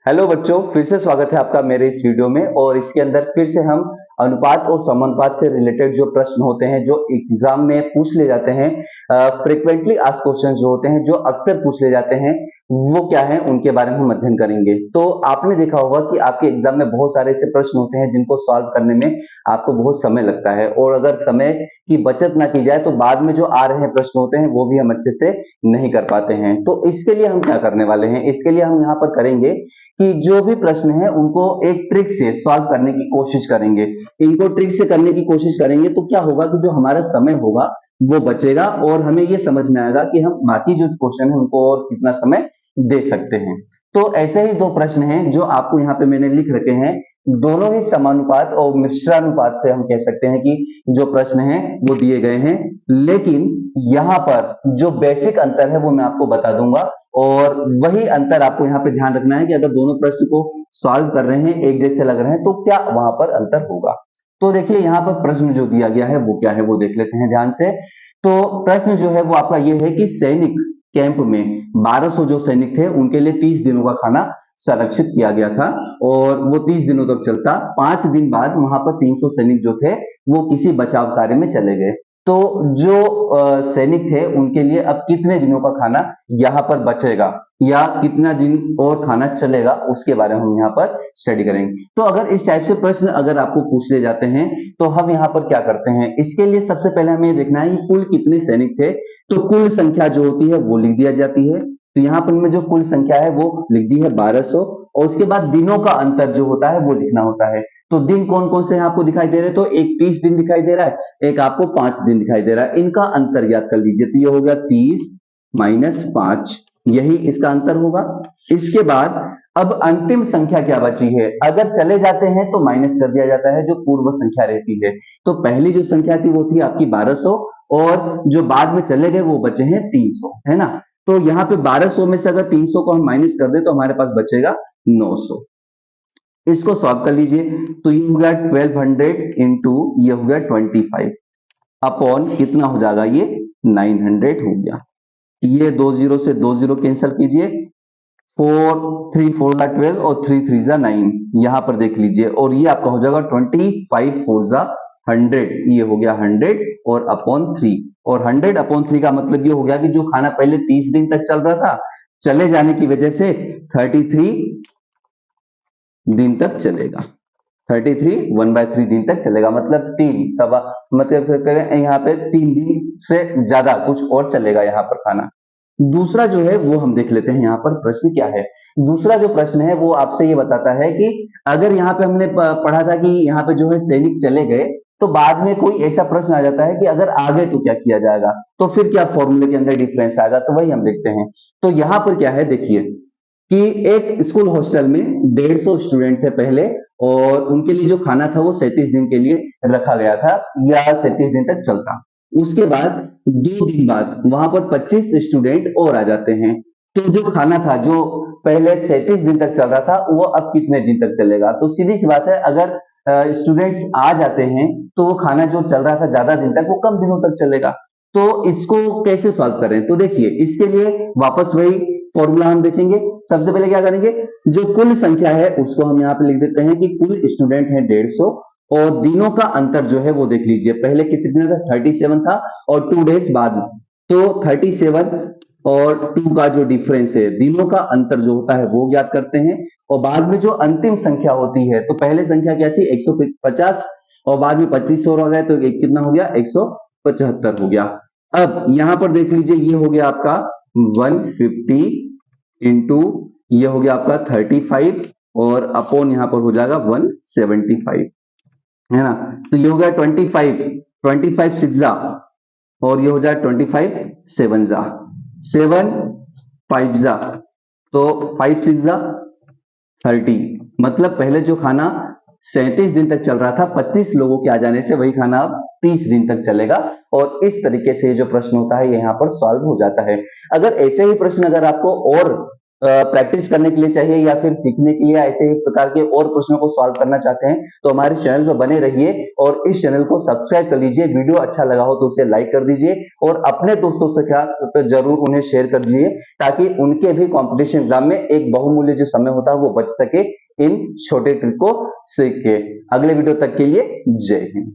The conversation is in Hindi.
हेलो बच्चों, फिर से स्वागत है आपका मेरे इस वीडियो में। और इसके अंदर फिर से हम अनुपात और समानुपात से रिलेटेड जो प्रश्न होते हैं जो एग्जाम में पूछ ले जाते हैं, फ्रीक्वेंटली आस्क्ड क्वेश्चन जो होते हैं जो अक्सर पूछ ले जाते हैं, वो क्या है उनके बारे में हम अध्ययन करेंगे। तो आपने देखा होगा कि आपके एग्जाम में बहुत सारे ऐसे प्रश्न होते हैं जिनको सॉल्व करने में आपको बहुत समय लगता है, और अगर समय की बचत ना की जाए तो बाद में जो आ रहे प्रश्न होते हैं वो भी हम अच्छे से नहीं कर पाते हैं। तो इसके लिए हम क्या करने वाले हैं, इसके लिए हम यहाँ पर करेंगे कि जो भी प्रश्न है उनको एक ट्रिक से सॉल्व करने की कोशिश करेंगे। इनको ट्रिक से करने की कोशिश करेंगे तो क्या होगा कि जो हमारा समय होगा वो बचेगा, और हमें ये समझ में आएगा कि हम बाकी जो क्वेश्चन है उनको और कितना समय दे सकते हैं। तो ऐसे ही दो प्रश्न हैं जो आपको यहाँ पे मैंने लिख रखे हैं, दोनों ही समानुपात और मिश्रानुपात से हम कह सकते हैं कि जो प्रश्न हैं वो दिए गए हैं। लेकिन यहाँ पर जो बेसिक अंतर है वो मैं आपको बता दूंगा, और वही अंतर आपको यहाँ पे ध्यान रखना है कि अगर दोनों प्रश्न को सॉल्व कर रहे हैं, एक जैसे लग रहे हैं, तो क्या वहां पर अंतर होगा। तो देखिए यहाँ पर प्रश्न जो दिया गया है वो क्या है वो देख लेते हैं ध्यान से। तो प्रश्न जो है वो आपका ये है कि सैनिक कैंप में 1200 जो सैनिक थे उनके लिए 30 दिनों का खाना संरक्षित किया गया था, और वो 30 दिनों तक चलता। 5 दिन बाद वहां पर 300 सैनिक जो थे वो किसी बचाव कार्य में चले गए। तो जो सैनिक थे उनके लिए अब कितने दिनों का खाना यहाँ पर बचेगा, या कितना दिन और खाना चलेगा, उसके बारे में हम यहाँ पर स्टडी करेंगे। तो अगर इस टाइप से प्रश्न अगर आपको पूछ ले जाते हैं तो हम यहाँ पर क्या करते हैं, इसके लिए सबसे पहले हमें ये देखना है कि कुल कितने सैनिक थे। तो कुल संख्या जो होती है वो लिख दिया जाती है। तो यहाँ पर में जो कुल संख्या है वो लिख दी है 1200, और उसके बाद दिनों का अंतर जो होता है वो लिखना होता है। तो दिन कौन कौन से आपको दिखाई दे रहे हैं, तो एक 30 दिन दिखाई दे रहा है, एक आपको 5 दिन दिखाई दे रहा है। इनका अंतर याद कर लीजिए, तो ये हो गया 30 माइनस 5, यही इसका अंतर होगा। इसके बाद अब अंतिम संख्या क्या बची है, अगर चले जाते हैं तो माइनस कर दिया जाता है जो पूर्व संख्या रहती है। तो पहली जो संख्या थी वो थी आपकी 1200, और जो बाद में चले गए वो बचे हैं 300, है ना। तो यहाँ पे 1200 में से अगर 300 को हम माइनस कर दे तो हमारे पास बचेगा 900। इसको सॉल्व कर लीजिए, तो ये हो गया 1200 इंटू ये हो गया 25 अपॉन कितना हो जाएगा, ये 900 हो गया। ये 20 से 20 कैंसिल कीजिए, 4 3 4 जा 12 और 3 3 जा 9, यहां पर देख लीजिए, और ये आपका हो जाएगा 25 4 जा 100, ये हो गया 100 और अपॉन 3। और 100 अपॉन 3 का मतलब ये हो गया कि जो खाना पहले 30 दिन तक चल रहा था, चले जाने की वजह से 33 दिन तक चलेगा। 33 1/3 दिन तक चलेगा, मतलब तीन सवा, मतलब यहाँ पे 3 दिन से ज्यादा कुछ और चलेगा यहाँ पर खाना। दूसरा जो है वो हम देख लेते हैं, यहाँ पर प्रश्न क्या है। दूसरा जो प्रश्न है वो आपसे ये बताता है कि अगर यहाँ पे हमने पढ़ा था कि यहाँ पे जो है सैनिक चले गए, तो बाद में कोई ऐसा प्रश्न आ जाता है कि अगर आ गए तो क्या किया जाएगा, तो फिर क्या फॉर्मूले के अंदर डिफरेंस आएगा, तो वही हम देखते हैं। तो यहाँ पर क्या है देखिए कि एक स्कूल हॉस्टल में 150 स्टूडेंट थे पहले, और उनके लिए जो खाना था वो 37 दिन के लिए रखा गया था, या 37 दिन तक चलता। उसके बाद 2 दिन बाद वहां पर 25 स्टूडेंट और आ जाते हैं। तो जो खाना था जो पहले 37 दिन तक चल रहा था वो अब कितने दिन तक चलेगा। तो सीधी सी बात है, अगर स्टूडेंट्स आ जाते हैं तो वो खाना जो चल रहा था ज्यादा दिन तक वो कम दिनों तक चलेगा। तो इसको कैसे सॉल्व करें, तो देखिए इसके लिए वापस वही फॉर्मूला हम देखेंगे। सबसे पहले क्या करेंगे, जो कुल संख्या है उसको हम यहाँ पे लिख देते हैं कि कुल स्टूडेंट है 150, और दिनों का अंतर जो है वो देख लीजिए, पहले कितने दिन था 37 था, और 2 डेज बाद, तो 37 और 2 का जो डिफरेंस है, दिनों का अंतर जो होता है वो ज्ञात करते हैं। और बाद में जो अंतिम संख्या होती है, तो पहले संख्या क्या थी 150, और बाद में 25 और आ गए तो कितना हो गया 175 हो गया। अब यहां पर देख लीजिए, ये हो गया आपका 150 इंटू ये हो गया आपका 35, और अपॉन यहां पर हो जाएगा 175, है ना। तो ये हो गया 25 6 जा, और ये हो जाए 25 7 जा, 7 5 जा, तो 5 6 जा 30। मतलब पहले जो खाना 37 दिन तक चल रहा था 25 लोगों के आ जाने से, वही खाना अब 30 दिन तक चलेगा। और इस तरीके से जो प्रश्न होता है यहाँ पर सॉल्व हो जाता है। अगर ऐसे ही प्रश्न अगर आपको और प्रैक्टिस करने के लिए चाहिए या फिर सीखने के लिए ऐसे ही प्रकार के और प्रश्नों को सॉल्व करना चाहते हैं तो हमारे चैनल पर बने रहिए और इस चैनल को सब्सक्राइब कर लीजिए। वीडियो अच्छा लगा हो तो उसे लाइक कर दीजिए और अपने दोस्तों से क्या तो जरूर उन्हें शेयर कर दीजिए ताकि उनके भी कंपटीशन एग्जाम में एक बहुमूल्य जो समय होता है वो बच सके इन छोटे ट्रिक को सीख के। अगले वीडियो तक के लिए जय हिंद।